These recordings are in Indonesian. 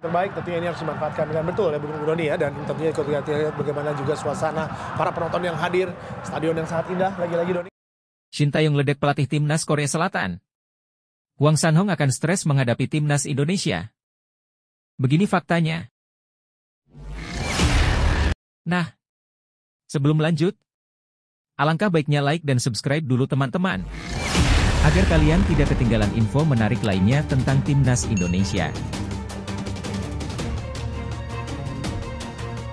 terbaik tentunya ini harus dimanfaatkan dengan betul ya Bung Doni ya, dan tentunya ikut lihat bagaimana juga suasana para penonton yang hadir, stadion yang sangat indah lagi-lagi Doni. Shin Tae-yong ledek pelatih timnas Korea Selatan. Hwang San-hong akan stres menghadapi timnas Indonesia. Begini faktanya. Nah, sebelum lanjut, alangkah baiknya like dan subscribe dulu teman-teman, agar kalian tidak ketinggalan info menarik lainnya tentang timnas Indonesia.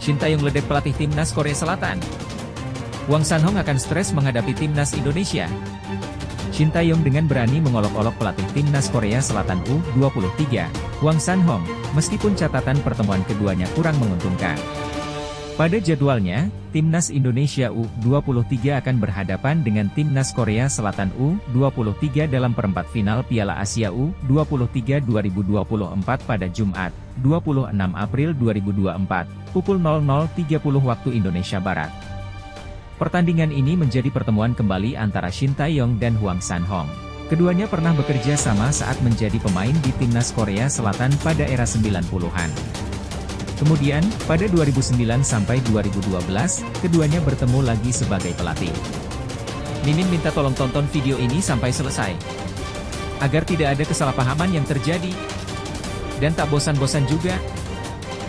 Shin Tae-yong ledek pelatih timnas Korea Selatan. Hwang San-hong akan stres menghadapi timnas Indonesia. Shin Tae-yong dengan berani mengolok-olok pelatih timnas Korea Selatan U23, Hwang San-hong, meskipun catatan pertemuan keduanya kurang menguntungkan. Pada jadwalnya, timnas Indonesia U23 akan berhadapan dengan timnas Korea Selatan U23 dalam perempat final Piala Asia U23 2024 pada Jumat, 26 April 2024, pukul 00.30 waktu Indonesia Barat. Pertandingan ini menjadi pertemuan kembali antara Shin Tae-yong dan Hwang San-hong. Keduanya pernah bekerja sama saat menjadi pemain di timnas Korea Selatan pada era 90-an. Kemudian, pada 2009 sampai 2012, keduanya bertemu lagi sebagai pelatih. Mimin minta tolong tonton video ini sampai selesai, agar tidak ada kesalahpahaman yang terjadi. Dan tak bosan-bosan juga,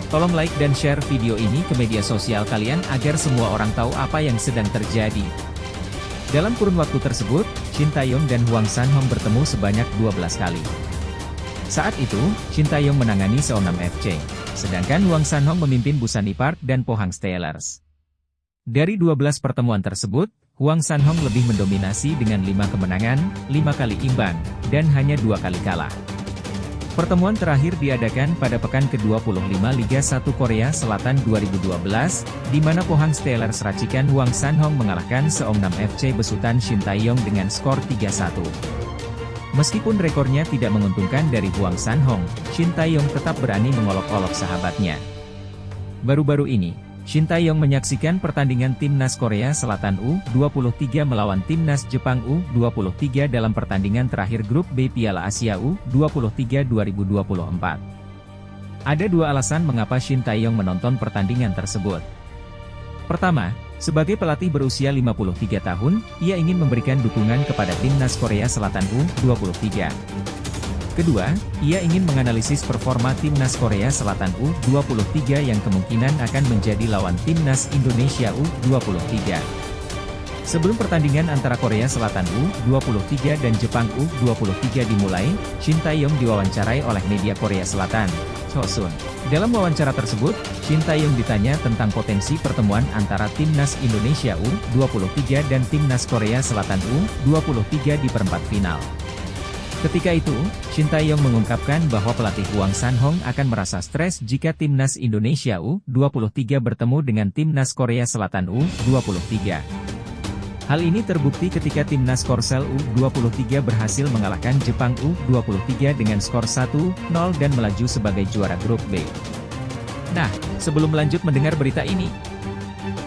tolong like dan share video ini ke media sosial kalian agar semua orang tahu apa yang sedang terjadi. Dalam kurun waktu tersebut, Shin Tae-yong dan Hwang San-hong bertemu sebanyak 12 kali. Saat itu, Shin Tae-yong menangani Seonam FC, sedangkan Hwang San-hong memimpin Busan Ipar dan Pohang Steelers. Dari 12 pertemuan tersebut, Hwang San-hong lebih mendominasi dengan 5 kemenangan, 5 kali imbang, dan hanya 2 kali kalah. Pertemuan terakhir diadakan pada pekan ke-25 Liga 1 Korea Selatan 2012, di mana Pohang Steelers racikan Hwang San-hong mengalahkan Seongnam FC besutan Shin Tae-yong dengan skor 3-1. Meskipun rekornya tidak menguntungkan dari Hwang San-hong, Shin Tae-yong tetap berani mengolok-olok sahabatnya. Baru-baru ini, Shin Tae-yong menyaksikan pertandingan timnas Korea Selatan U23 melawan timnas Jepang U23 dalam pertandingan terakhir grup B Piala Asia U23 2024. Ada 2 alasan mengapa Shin Tae-yong menonton pertandingan tersebut. Pertama, sebagai pelatih berusia 53 tahun, ia ingin memberikan dukungan kepada timnas Korea Selatan U23. Kedua, ia ingin menganalisis performa timnas Korea Selatan U23 yang kemungkinan akan menjadi lawan timnas Indonesia U23. Sebelum pertandingan antara Korea Selatan U23 dan Jepang U23 dimulai, Shin Tae-yong diwawancarai oleh media Korea Selatan, Chosun. Dalam wawancara tersebut, Shin Tae-yong ditanya tentang potensi pertemuan antara timnas Indonesia U23 dan timnas Korea Selatan U23 di perempat final. Ketika itu, Shin Tae-yong mengungkapkan bahwa pelatih Hwang San-hong akan merasa stres jika timnas Indonesia U23 bertemu dengan timnas Korea Selatan U23. Hal ini terbukti ketika timnas Korsel U23 berhasil mengalahkan Jepang U23 dengan skor 1-0 dan melaju sebagai juara grup B. Nah, sebelum lanjut mendengar berita ini,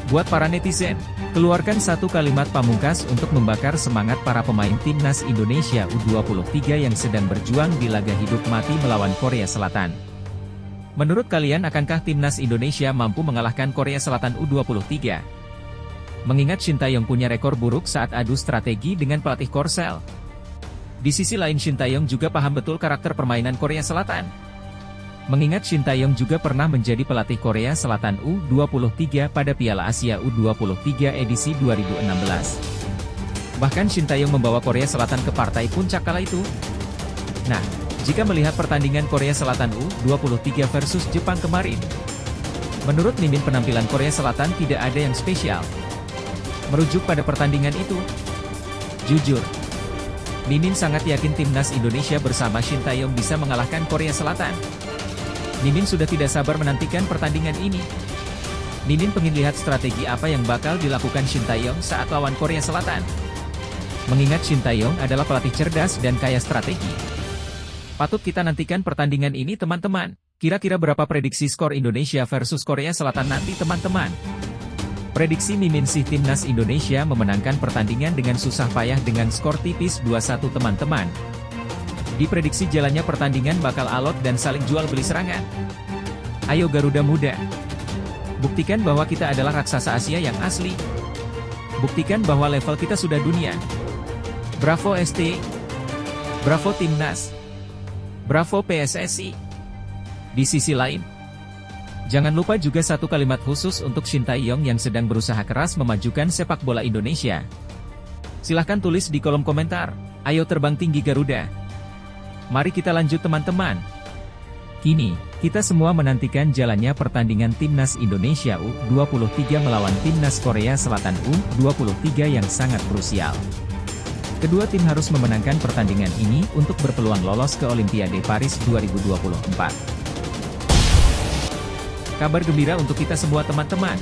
buat para netizen, keluarkan satu kalimat pamungkas untuk membakar semangat para pemain timnas Indonesia U23 yang sedang berjuang di laga hidup mati melawan Korea Selatan. Menurut kalian, akankah timnas Indonesia mampu mengalahkan Korea Selatan U23? Mengingat Shin Tae-yong punya rekor buruk saat adu strategi dengan pelatih Korsel. Di sisi lain, Shin Tae-yong juga paham betul karakter permainan Korea Selatan. Mengingat Shin Tae-yong juga pernah menjadi pelatih Korea Selatan U23 pada Piala Asia U23 edisi 2016. Bahkan Shin Tae-yong membawa Korea Selatan ke partai puncak kala itu. Nah, jika melihat pertandingan Korea Selatan U23 versus Jepang kemarin, menurut Mimin penampilan Korea Selatan tidak ada yang spesial. Merujuk pada pertandingan itu, jujur, Mimin sangat yakin timnas Indonesia bersama Shin Tae-yong bisa mengalahkan Korea Selatan. Mimin sudah tidak sabar menantikan pertandingan ini. Mimin pengen lihat strategi apa yang bakal dilakukan Shin Tae-yong saat lawan Korea Selatan. Mengingat Shin Tae-yong adalah pelatih cerdas dan kaya strategi. Patut kita nantikan pertandingan ini teman-teman. Kira-kira berapa prediksi skor Indonesia versus Korea Selatan nanti teman-teman? Prediksi Mimin sih timnas Indonesia memenangkan pertandingan dengan susah payah dengan skor tipis 2-1 teman-teman. Diprediksi jalannya pertandingan bakal alot dan saling jual beli serangan. Ayo Garuda Muda. Buktikan bahwa kita adalah raksasa Asia yang asli. Buktikan bahwa level kita sudah dunia. Bravo ST. Bravo Timnas. Bravo PSSI. Di sisi lain, jangan lupa juga satu kalimat khusus untuk Shin Tae-yong yang sedang berusaha keras memajukan sepak bola Indonesia. Silahkan tulis di kolom komentar. Ayo terbang tinggi Garuda. Mari kita lanjut teman-teman. Kini, kita semua menantikan jalannya pertandingan Timnas Indonesia U23 melawan Timnas Korea Selatan U23 yang sangat krusial. Kedua tim harus memenangkan pertandingan ini untuk berpeluang lolos ke Olimpiade Paris 2024. Kabar gembira untuk kita semua teman-teman.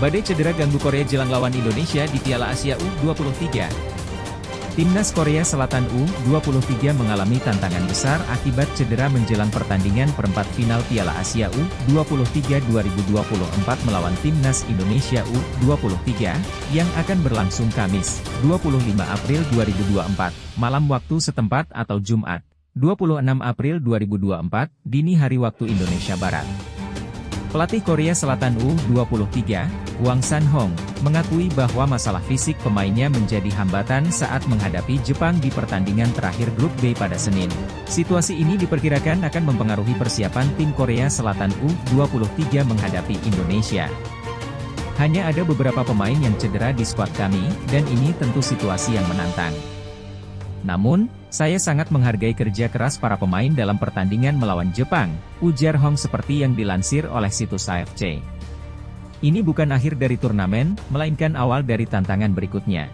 Badai cedera ganggu Korea jelang lawan Indonesia di Piala Asia U23. Timnas Korea Selatan U23 mengalami tantangan besar akibat cedera menjelang pertandingan perempat final Piala Asia U23 2024 melawan Timnas Indonesia U23, yang akan berlangsung Kamis, 25 April 2024, malam waktu setempat atau Jumat, 26 April 2024, dini hari waktu Indonesia Barat. Pelatih Korea Selatan U23, Hwang San-hong, mengakui bahwa masalah fisik pemainnya menjadi hambatan saat menghadapi Jepang di pertandingan terakhir grup B pada Senin. Situasi ini diperkirakan akan mempengaruhi persiapan tim Korea Selatan U23 menghadapi Indonesia. Hanya ada beberapa pemain yang cedera di skuad kami, dan ini tentu situasi yang menantang. Namun, saya sangat menghargai kerja keras para pemain dalam pertandingan melawan Jepang, ujar Hong seperti yang dilansir oleh situs AFC. Ini bukan akhir dari turnamen, melainkan awal dari tantangan berikutnya.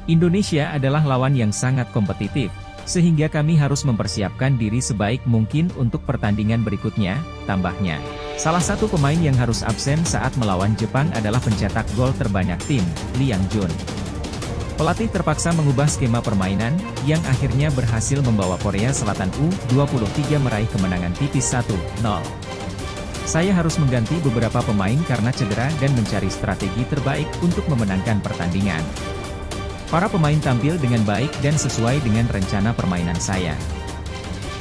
Indonesia adalah lawan yang sangat kompetitif, sehingga kami harus mempersiapkan diri sebaik mungkin untuk pertandingan berikutnya, tambahnya. Salah satu pemain yang harus absen saat melawan Jepang adalah pencetak gol terbanyak tim, Lee Yang-jun. Pelatih terpaksa mengubah skema permainan, yang akhirnya berhasil membawa Korea Selatan U23 meraih kemenangan tipis 1-0. Saya harus mengganti beberapa pemain karena cedera dan mencari strategi terbaik untuk memenangkan pertandingan. Para pemain tampil dengan baik dan sesuai dengan rencana permainan saya.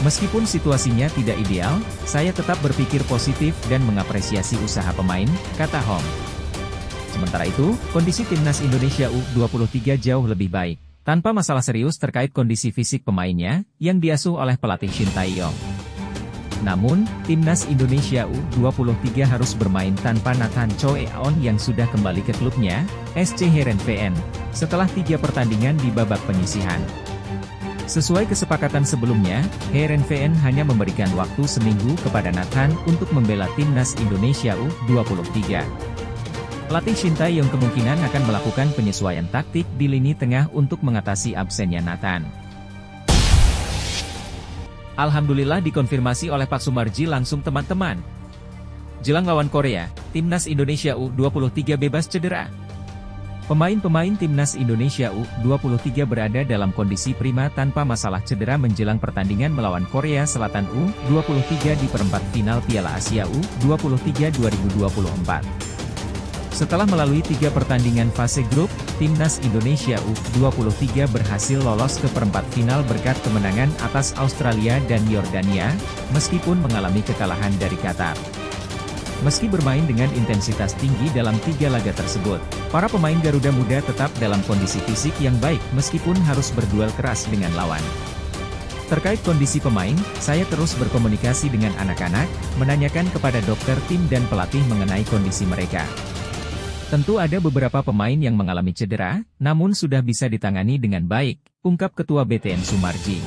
Meskipun situasinya tidak ideal, saya tetap berpikir positif dan mengapresiasi usaha pemain, kata Hong. Sementara itu, kondisi Timnas Indonesia U23 jauh lebih baik, tanpa masalah serius terkait kondisi fisik pemainnya, yang diasuh oleh pelatih Shin Tae-yong. Namun, Timnas Indonesia U23 harus bermain tanpa Nathan Choeon yang sudah kembali ke klubnya, SC Heerenveen, setelah 3 pertandingan di babak penyisihan. Sesuai kesepakatan sebelumnya, Heerenveen hanya memberikan waktu seminggu kepada Nathan untuk membela Timnas Indonesia U23. Pelatih Shin Tae-yong kemungkinan akan melakukan penyesuaian taktik di lini tengah untuk mengatasi absennya Nathan. Alhamdulillah dikonfirmasi oleh Pak Sumarji langsung teman-teman. Jelang lawan Korea, Timnas Indonesia U23 bebas cedera. Pemain-pemain Timnas Indonesia U23 berada dalam kondisi prima tanpa masalah cedera menjelang pertandingan melawan Korea Selatan U23 di perempat final Piala Asia U23 2024. Setelah melalui 3 pertandingan fase grup, Timnas Indonesia U23 berhasil lolos ke perempat final berkat kemenangan atas Australia dan Yordania, meskipun mengalami kekalahan dari Qatar. Meski bermain dengan intensitas tinggi dalam 3 laga tersebut, para pemain Garuda Muda tetap dalam kondisi fisik yang baik meskipun harus berduel keras dengan lawan. Terkait kondisi pemain, saya terus berkomunikasi dengan anak-anak, menanyakan kepada dokter tim dan pelatih mengenai kondisi mereka. Tentu ada beberapa pemain yang mengalami cedera, namun sudah bisa ditangani dengan baik, ungkap Ketua BTN Sumarji.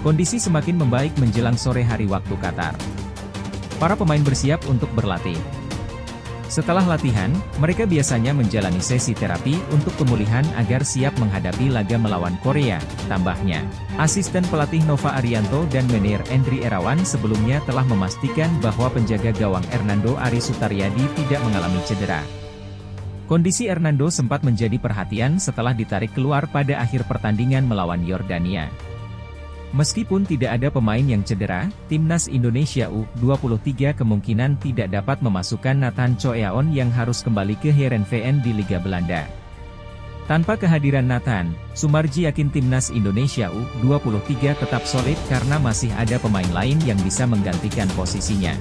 Kondisi semakin membaik menjelang sore hari waktu Qatar. Para pemain bersiap untuk berlatih. Setelah latihan, mereka biasanya menjalani sesi terapi untuk pemulihan agar siap menghadapi laga melawan Korea, tambahnya. Asisten pelatih Nova Arianto dan Menir Endri Erawan sebelumnya telah memastikan bahwa penjaga gawang Hernando Ari Sutaryadi tidak mengalami cedera. Kondisi Hernando sempat menjadi perhatian setelah ditarik keluar pada akhir pertandingan melawan Yordania. Meskipun tidak ada pemain yang cedera, Timnas Indonesia U23 kemungkinan tidak dapat memasukkan Nathan Choeon yang harus kembali ke Heerenveen di Liga Belanda. Tanpa kehadiran Nathan, Sumarji yakin timnas Indonesia U23 tetap solid karena masih ada pemain lain yang bisa menggantikan posisinya.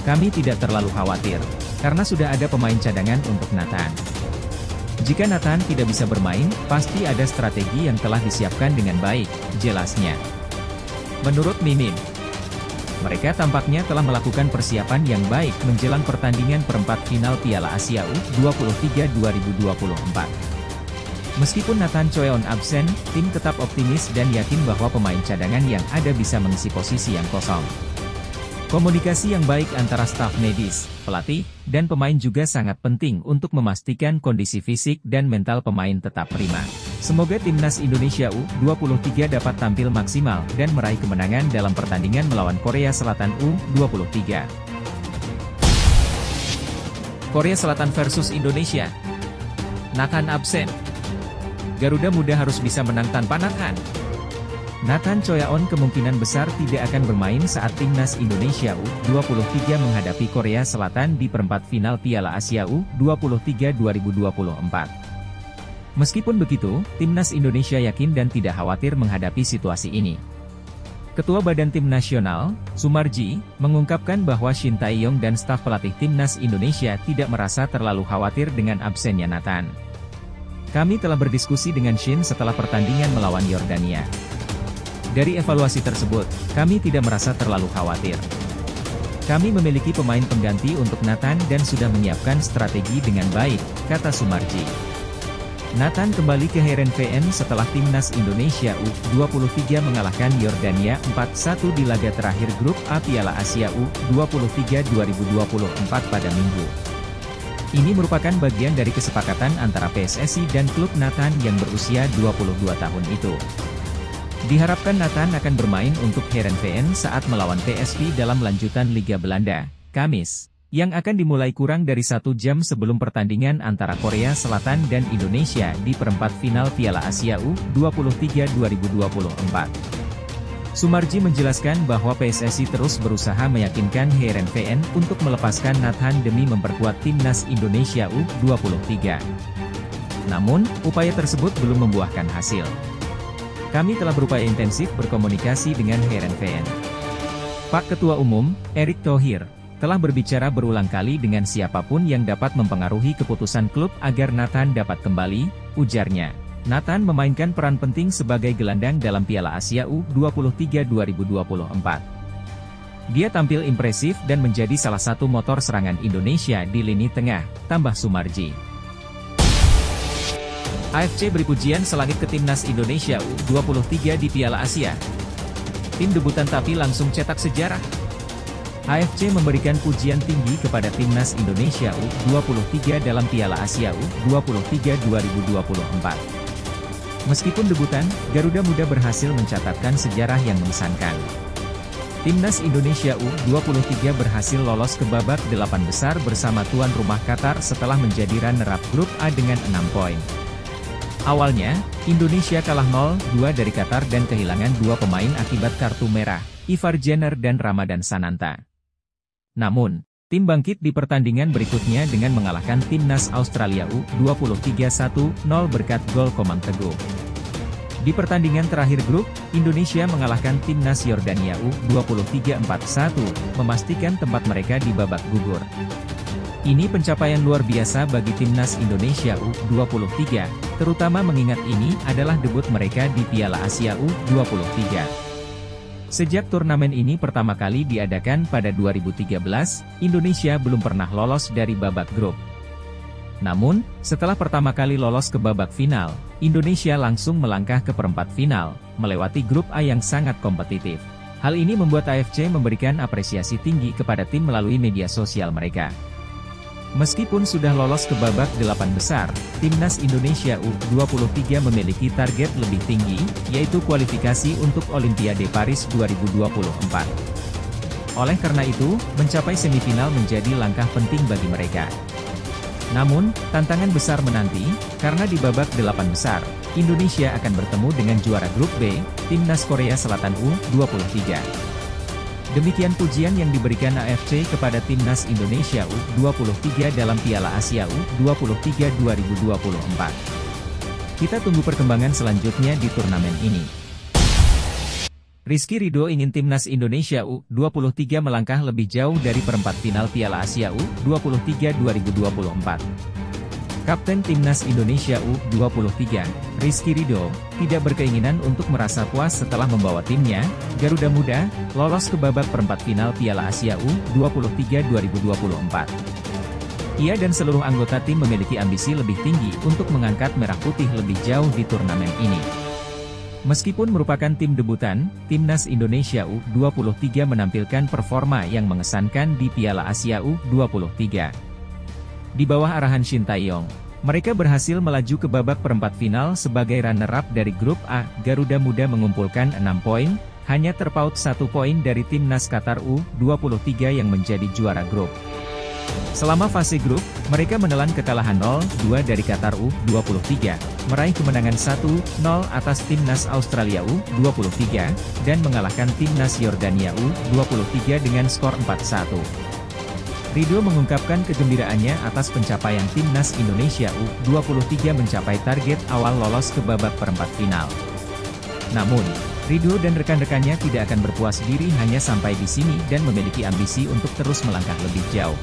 Kami tidak terlalu khawatir, karena sudah ada pemain cadangan untuk Nathan. Jika Nathan tidak bisa bermain, pasti ada strategi yang telah disiapkan dengan baik, jelasnya. Menurut Mimin, mereka tampaknya telah melakukan persiapan yang baik menjelang pertandingan perempat final Piala Asia U23 2024. Meskipun Nathan Choeon absen, tim tetap optimis dan yakin bahwa pemain cadangan yang ada bisa mengisi posisi yang kosong. Komunikasi yang baik antara staf medis, pelatih, dan pemain juga sangat penting untuk memastikan kondisi fisik dan mental pemain tetap prima. Semoga timnas Indonesia U23 dapat tampil maksimal dan meraih kemenangan dalam pertandingan melawan Korea Selatan U23. Korea Selatan versus Indonesia. Nathan absen. Garuda Muda harus bisa menang tanpa Nathan. Nathan Choeon kemungkinan besar tidak akan bermain saat timnas Indonesia U23 menghadapi Korea Selatan di perempat final Piala Asia U23 2024. Meskipun begitu, timnas Indonesia yakin dan tidak khawatir menghadapi situasi ini. Ketua Badan Tim Nasional, Sumarji, mengungkapkan bahwa Shin Tae-yong dan staf pelatih timnas Indonesia tidak merasa terlalu khawatir dengan absennya Nathan. Kami telah berdiskusi dengan Shin setelah pertandingan melawan Yordania. Dari evaluasi tersebut, kami tidak merasa terlalu khawatir. Kami memiliki pemain pengganti untuk Nathan dan sudah menyiapkan strategi dengan baik, kata Sumarji. Nathan kembali ke Heerenveen setelah timnas Indonesia U23 mengalahkan Yordania 4-1 di laga terakhir grup A Piala Asia U23 2024 pada Minggu. Ini merupakan bagian dari kesepakatan antara PSSI dan klub Nathan yang berusia 22 tahun itu. Diharapkan Nathan akan bermain untuk Heerenveen saat melawan PSV dalam lanjutan Liga Belanda, Kamis, yang akan dimulai kurang dari 1 jam sebelum pertandingan antara Korea Selatan dan Indonesia di perempat final Piala Asia U23 2024. Sumarji menjelaskan bahwa PSSI terus berusaha meyakinkan Heerenveen untuk melepaskan Nathan demi memperkuat timnas Indonesia U23. Namun, upaya tersebut belum membuahkan hasil. Kami telah berupaya intensif berkomunikasi dengan Heerenveen. Pak Ketua Umum, Erick Thohir, telah berbicara berulang kali dengan siapapun yang dapat mempengaruhi keputusan klub agar Nathan dapat kembali, ujarnya. Nathan memainkan peran penting sebagai gelandang dalam Piala Asia U23 2024. Dia tampil impresif dan menjadi salah satu motor serangan Indonesia di lini tengah, tambah Sumarji. AFC beri pujian selangit ke timnas Indonesia U23 di Piala Asia. Tim debutan tapi langsung cetak sejarah. AFC memberikan pujian tinggi kepada timnas Indonesia U23 dalam Piala Asia U23 2024. Meskipun debutan, Garuda Muda berhasil mencatatkan sejarah yang mengesankan. Timnas Indonesia U23 berhasil lolos ke babak 8 besar bersama tuan rumah Qatar setelah menjadi runner-up grup A dengan 6 poin. Awalnya, Indonesia kalah 0-2 dari Qatar dan kehilangan 2 pemain akibat kartu merah, Ivar Jenner dan Ramadan Sananta. Namun, tim bangkit di pertandingan berikutnya dengan mengalahkan timnas Australia U23 1-0 berkat gol Komang Teguh. Di pertandingan terakhir grup, Indonesia mengalahkan timnas Yordania U23 4-1, memastikan tempat mereka di babak gugur. Ini pencapaian luar biasa bagi timnas Indonesia U23, terutama mengingat ini adalah debut mereka di Piala Asia U23. Sejak turnamen ini pertama kali diadakan pada 2013, Indonesia belum pernah lolos dari babak grup. Namun, setelah pertama kali lolos ke babak final, Indonesia langsung melangkah ke perempat final, melewati grup A yang sangat kompetitif. Hal ini membuat AFC memberikan apresiasi tinggi kepada tim melalui media sosial mereka. Meskipun sudah lolos ke babak 8 besar, timnas Indonesia U23 memiliki target lebih tinggi, yaitu kualifikasi untuk Olimpiade Paris 2024. Oleh karena itu, mencapai semifinal menjadi langkah penting bagi mereka. Namun, tantangan besar menanti, karena di babak 8 besar, Indonesia akan bertemu dengan juara grup B, timnas Korea Selatan U23. Demikian pujian yang diberikan AFC kepada timnas Indonesia U23 dalam Piala Asia U23 2024. Kita tunggu perkembangan selanjutnya di turnamen ini. Rizky Ridho ingin timnas Indonesia U23 melangkah lebih jauh dari perempat final Piala Asia U23 2024. Kapten Timnas Indonesia U23, Rizky Ridho, tidak berkeinginan untuk merasa puas setelah membawa timnya, Garuda Muda, lolos ke babak perempat final Piala Asia U23 2024. Ia dan seluruh anggota tim memiliki ambisi lebih tinggi untuk mengangkat merah putih lebih jauh di turnamen ini. Meskipun merupakan tim debutan, Timnas Indonesia U23 menampilkan performa yang mengesankan di Piala Asia U23. Di bawah arahan Shin Tae-yong, mereka berhasil melaju ke babak perempat final sebagai runner-up dari grup A. Garuda Muda mengumpulkan 6 poin, hanya terpaut 1 poin dari Timnas Qatar U23 yang menjadi juara grup. Selama fase grup, mereka menelan kekalahan 0-2 dari Qatar U23, meraih kemenangan 1-0 atas Timnas Australia U23, dan mengalahkan Timnas Yordania U23 dengan skor 4-1. Ridho mengungkapkan kegembiraannya atas pencapaian Timnas Indonesia U23 mencapai target awal lolos ke babak perempat final. Namun, Ridho dan rekan-rekannya tidak akan berpuas diri hanya sampai di sini dan memiliki ambisi untuk terus melangkah lebih jauh.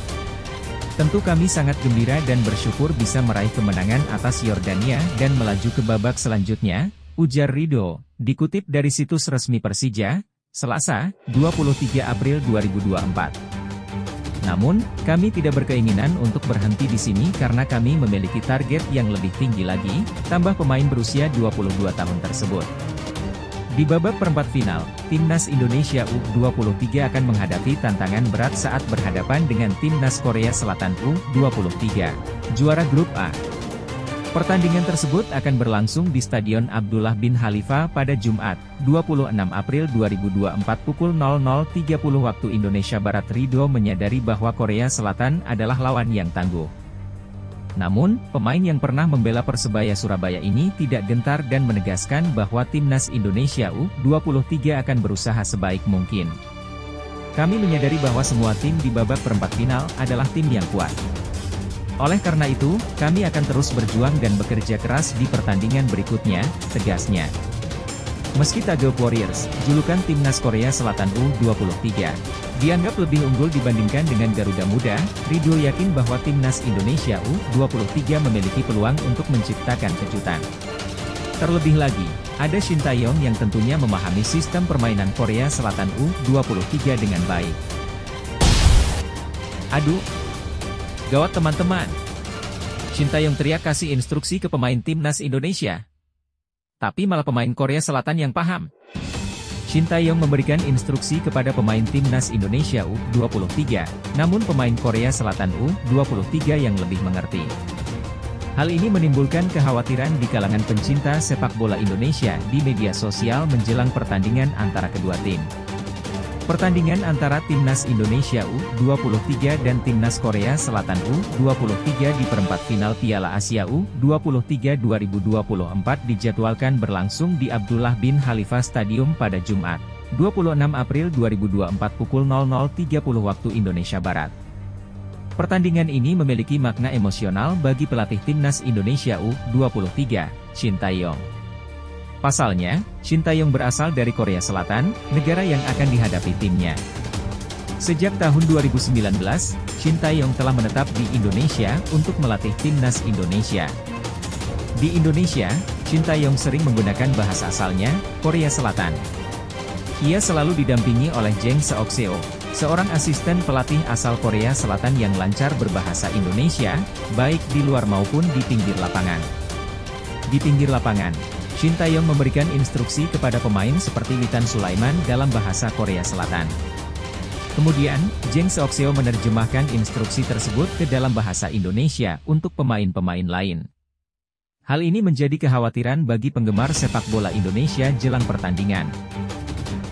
Tentu kami sangat gembira dan bersyukur bisa meraih kemenangan atas Yordania dan melaju ke babak selanjutnya, ujar Ridho, dikutip dari situs resmi Persija, Selasa, 23 April 2024. Namun, kami tidak berkeinginan untuk berhenti di sini karena kami memiliki target yang lebih tinggi lagi, tambah pemain berusia 22 tahun tersebut. Di babak perempat final, Timnas Indonesia U23 akan menghadapi tantangan berat saat berhadapan dengan Timnas Korea Selatan U23, juara grup A. Pertandingan tersebut akan berlangsung di Stadion Abdullah bin Khalifa pada Jumat, 26 April 2024 pukul 00.30 waktu Indonesia Barat. Ridho menyadari bahwa Korea Selatan adalah lawan yang tangguh. Namun, pemain yang pernah membela Persebaya Surabaya ini tidak gentar dan menegaskan bahwa Timnas Indonesia U23 akan berusaha sebaik mungkin. Kami menyadari bahwa semua tim di babak perempat final adalah tim yang kuat. Oleh karena itu, kami akan terus berjuang dan bekerja keras di pertandingan berikutnya, tegasnya. Meski Taeguk Warriors, julukan Timnas Korea Selatan U23, dianggap lebih unggul dibandingkan dengan Garuda Muda, Ridho yakin bahwa Timnas Indonesia U23 memiliki peluang untuk menciptakan kejutan. Terlebih lagi, ada Shin Tae-yong yang tentunya memahami sistem permainan Korea Selatan U23 dengan baik. Aduh! Gawat teman-teman! Shin Tae-yong teriak kasih instruksi ke pemain Timnas Indonesia. Tapi malah pemain Korea Selatan yang paham. Shin Tae-yong memberikan instruksi kepada pemain Timnas Indonesia U23, namun pemain Korea Selatan U23 yang lebih mengerti. Hal ini menimbulkan kekhawatiran di kalangan pencinta sepak bola Indonesia di media sosial menjelang pertandingan antara kedua tim. Pertandingan antara Timnas Indonesia U23 dan Timnas Korea Selatan U23 di perempat final Piala Asia U23 2024 dijadwalkan berlangsung di Abdullah bin Khalifa Stadium pada Jumat, 26 April 2024 pukul 00.30 waktu Indonesia Barat. Pertandingan ini memiliki makna emosional bagi pelatih Timnas Indonesia U23, Shin Tae-yong. Pasalnya, Shin Tae-yong berasal dari Korea Selatan, negara yang akan dihadapi timnya. Sejak tahun 2019, Shin Tae-yong telah menetap di Indonesia untuk melatih Timnas Indonesia. Di Indonesia, Shin Tae-yong sering menggunakan bahasa asalnya, Korea Selatan. Ia selalu didampingi oleh Jang Seok-seo, seorang asisten pelatih asal Korea Selatan yang lancar berbahasa Indonesia, baik di luar maupun di pinggir lapangan. Di pinggir lapangan, Shin Tae-yong memberikan instruksi kepada pemain seperti Witan Sulaiman dalam bahasa Korea Selatan. Kemudian, Jang Seok-seo menerjemahkan instruksi tersebut ke dalam bahasa Indonesia untuk pemain-pemain lain. Hal ini menjadi kekhawatiran bagi penggemar sepak bola Indonesia jelang pertandingan.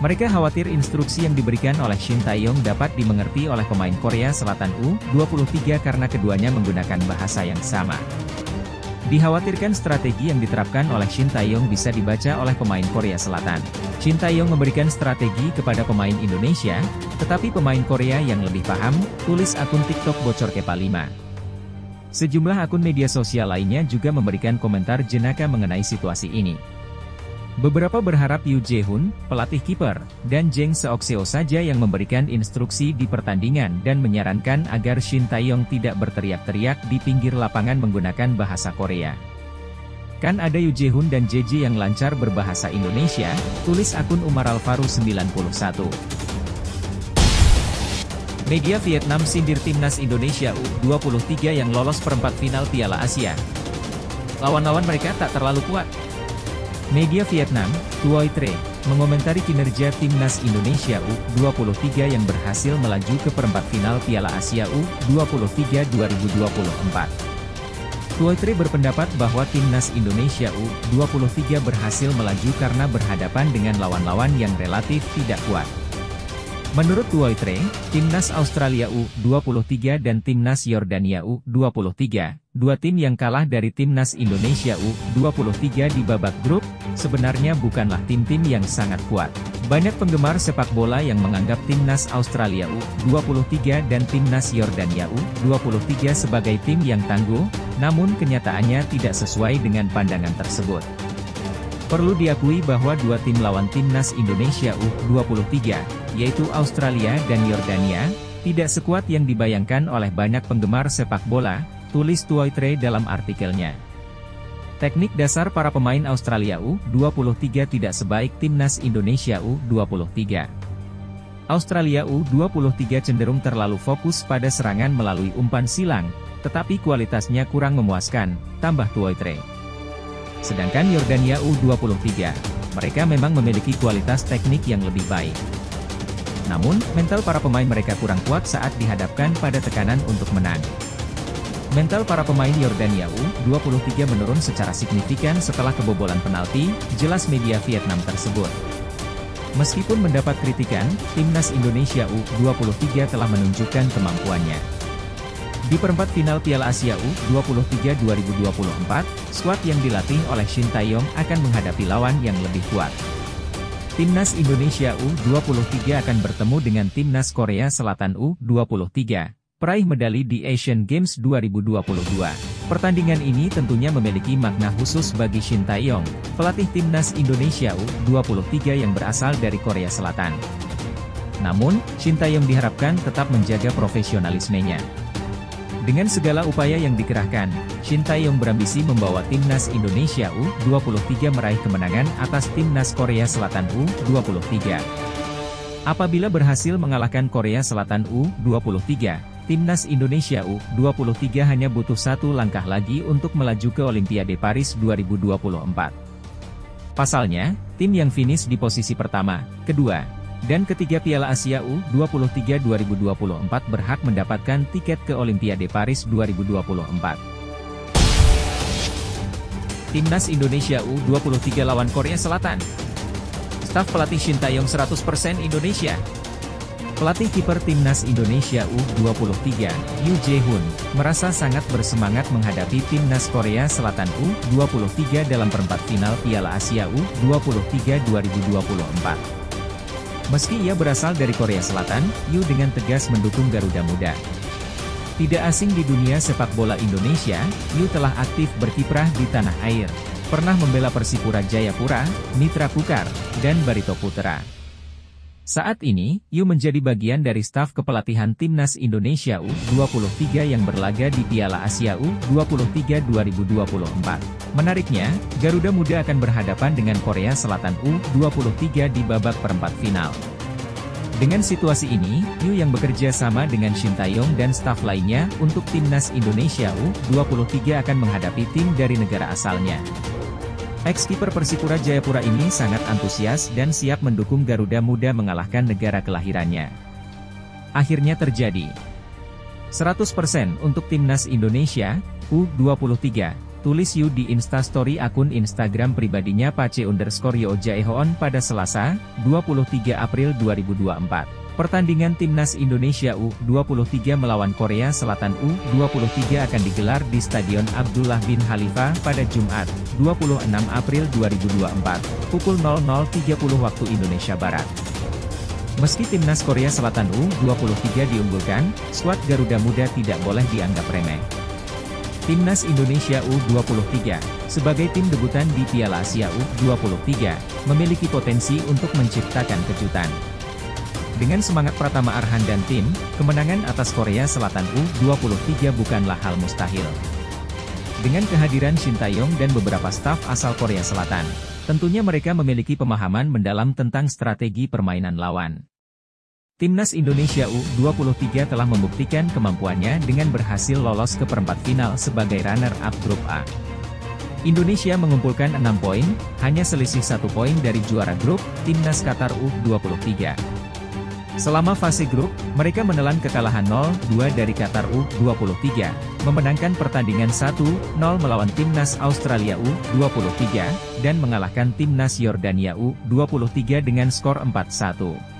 Mereka khawatir instruksi yang diberikan oleh Shin Tae-yong dapat dimengerti oleh pemain Korea Selatan U23 karena keduanya menggunakan bahasa yang sama. Dikhawatirkan strategi yang diterapkan oleh Shin Tae-yong bisa dibaca oleh pemain Korea Selatan. Shin Tae-yong memberikan strategi kepada pemain Indonesia, tetapi pemain Korea yang lebih paham, tulis akun TikTok Bocor Kepa 5. Sejumlah akun media sosial lainnya juga memberikan komentar jenaka mengenai situasi ini. Beberapa berharap Yoo Jae-hoon, pelatih kiper, dan Jang Seok-seo saja yang memberikan instruksi di pertandingan dan menyarankan agar Shin Tae-yong tidak berteriak-teriak di pinggir lapangan menggunakan bahasa Korea. Kan ada Yoo Jae-hoon dan JJ yang lancar berbahasa Indonesia, tulis akun Umar Alvaru 91. Media Vietnam sindir timnas Indonesia U23 yang lolos perempat final Piala Asia. Lawan-lawan mereka tak terlalu kuat. Media Vietnam, Thuy Tre, mengomentari kinerja timnas Indonesia U23 yang berhasil melaju ke perempat final Piala Asia U23 2024. Thuy Tre berpendapat bahwa timnas Indonesia U23 berhasil melaju karena berhadapan dengan lawan-lawan yang relatif tidak kuat. Menurut Thuy Tre, timnas Australia U23 dan timnas Yordania U23, dua tim yang kalah dari timnas Indonesia U23 di babak grup, sebenarnya bukanlah tim-tim yang sangat kuat. Banyak penggemar sepak bola yang menganggap timnas Australia U23 dan timnas Yordania U23 sebagai tim yang tangguh, namun kenyataannya tidak sesuai dengan pandangan tersebut. Perlu diakui bahwa dua tim lawan timnas Indonesia U23, yaitu Australia dan Yordania, tidak sekuat yang dibayangkan oleh banyak penggemar sepak bola, tulis Thuy Tre dalam artikelnya. Teknik dasar para pemain Australia U23 tidak sebaik timnas Indonesia U23. Australia U23 cenderung terlalu fokus pada serangan melalui umpan silang, tetapi kualitasnya kurang memuaskan, tambah Thuy Tre. Sedangkan Yordania U23, mereka memang memiliki kualitas teknik yang lebih baik. Namun, mental para pemain mereka kurang kuat saat dihadapkan pada tekanan untuk menang. Mental para pemain Yordania U23 menurun secara signifikan setelah kebobolan penalti, jelas media Vietnam tersebut. Meskipun mendapat kritikan, timnas Indonesia U23 telah menunjukkan kemampuannya. Di perempat final Piala Asia U23 2024, skuad yang dilatih oleh Shin Tae-yong akan menghadapi lawan yang lebih kuat. Timnas Indonesia U23 akan bertemu dengan Timnas Korea Selatan U23, peraih medali di Asian Games 2022. Pertandingan ini tentunya memiliki makna khusus bagi Shin Tae-yong, pelatih Timnas Indonesia U23 yang berasal dari Korea Selatan. Namun, Shin Tae-yong diharapkan tetap menjaga profesionalismenya. Dengan segala upaya yang dikerahkan, Shin Tae-yong berambisi membawa timnas Indonesia U23 meraih kemenangan atas timnas Korea Selatan U23. Apabila berhasil mengalahkan Korea Selatan U23, timnas Indonesia U23 hanya butuh satu langkah lagi untuk melaju ke Olimpiade Paris 2024. Pasalnya, tim yang finish di posisi pertama, kedua, dan ketiga Piala Asia U23 2024 berhak mendapatkan tiket ke Olimpiade Paris 2024. Timnas Indonesia U23 lawan Korea Selatan. Staf pelatih Shin Tae-yong 100% Indonesia. Pelatih kiper Timnas Indonesia U23, Yoo Jae-hoon, merasa sangat bersemangat menghadapi Timnas Korea Selatan U23 dalam perempat final Piala Asia U23 2024. Meski ia berasal dari Korea Selatan, Yoo dengan tegas mendukung Garuda Muda. Tidak asing di dunia sepak bola Indonesia, Yoo telah aktif berkiprah di tanah air. Pernah membela Persipura Jayapura, Mitra Kukar, dan Barito Putra. Saat ini, Yoo menjadi bagian dari staf kepelatihan Timnas Indonesia U23 yang berlaga di Piala Asia U23 2024. Menariknya, Garuda Muda akan berhadapan dengan Korea Selatan U23 di babak perempat final. Dengan situasi ini, Yoo yang bekerja sama dengan Shin Tae-yong dan staf lainnya untuk Timnas Indonesia U23 akan menghadapi tim dari negara asalnya. Ex-kiper Persipura Jayapura ini sangat antusias dan siap mendukung Garuda Muda mengalahkan negara kelahirannya. Akhirnya terjadi. 100% untuk Timnas Indonesia U23, tulis Yoo di Instastory akun Instagram pribadinya @pace_yoo_jaehoon pada Selasa, 23 April 2024. Pertandingan Timnas Indonesia U23 melawan Korea Selatan U23 akan digelar di Stadion Abdullah bin Khalifa pada Jumat, 26 April 2024, pukul 00.30 waktu Indonesia Barat. Meski Timnas Korea Selatan U23 diunggulkan, skuad Garuda Muda tidak boleh dianggap remeh. Timnas Indonesia U23, sebagai tim debutan di Piala Asia U23, memiliki potensi untuk menciptakan kejutan. Dengan semangat Pratama Arhan dan tim, kemenangan atas Korea Selatan U23 bukanlah hal mustahil. Dengan kehadiran Shin Tae-yong dan beberapa staf asal Korea Selatan, tentunya mereka memiliki pemahaman mendalam tentang strategi permainan lawan. Timnas Indonesia U23 telah membuktikan kemampuannya dengan berhasil lolos ke perempat final sebagai runner-up grup A. Indonesia mengumpulkan 6 poin, hanya selisih 1 poin dari juara grup, Timnas Qatar U23. Selama fase grup, mereka menelan kekalahan 0-2 dari Qatar U23, memenangkan pertandingan 1-0 melawan Timnas Australia U23, dan mengalahkan Timnas Yordania U23 dengan skor 4-1.